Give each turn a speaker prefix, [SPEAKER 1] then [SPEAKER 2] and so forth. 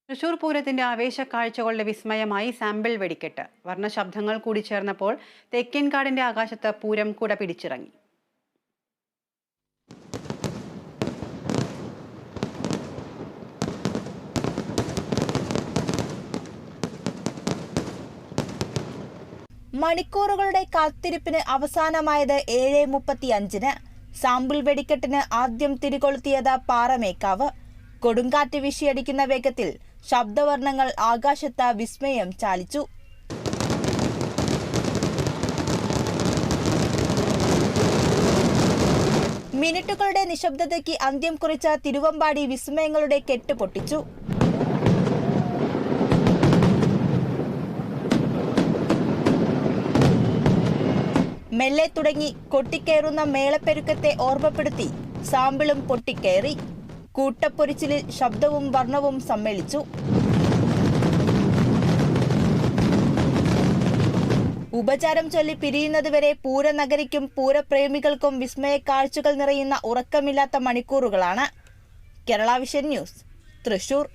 [SPEAKER 1] തൃശൂർ പൂരത്തിന്റെ ആവേശക്കാഴ്ചകളുടെ വിസ്മയമായി സാമ്പിൾ വെടിക്കെട്ട്. വർണ്ണശബ്ദങ്ങൾ കൂടി ചേർന്നപ്പോൾ തെക്കേൻകാടിന്റെ ആകാശത്ത് പൂരം കുട പിടിച്ചിറങ്ങി.
[SPEAKER 2] മണിക്കൂറുകളുടെ കാത്തിരിപ്പിന് അവസാനമായത് 7:35-ന്. സാമ്പിൾ വെടിക്കെട്ടിന് ആദ്യം തിരികൊളുത്തിയത് പാറമേക്കാവ്. കൊടുങ്കാറ്റ് വീശിയടിക്കുന്ന വേഗത്തിൽ ശബ്ദവർണ്ണങ്ങൾ ആകാശത്ത് വിസ്മയം ചാലിച്ചു. മിനിറ്റുകളുടെ നിശബ്ദതയ്ക്ക് അന്ത്യം കുറിച്ച തിരുവമ്പാടി വിസ്മയങ്ങളുടെ കെട്ട് പൊട്ടിച്ചു. മെല്ലെ തുടങ്ങി കൊട്ടിക്കയറുന്ന മേളപ്പെരുക്കത്തെ ഓർമ്മപ്പെടുത്തി സാമ്പിളും പൊട്ടിക്കയറി. കൂട്ടപ്പൊരിച്ചിലിൽ ശബ്ദവും വർണ്ണവും സമ്മേളിച്ചു. ഉപചാരം ചൊല്ലി പിരിയുന്നതുവരെ പൂരനഗരിക്കും പൂരപ്രേമികൾക്കും വിസ്മയ കാഴ്ചകൾ നിറയുന്ന ഉറക്കമില്ലാത്ത മണിക്കൂറുകളാണ്. Kerala vision news, Thrissur.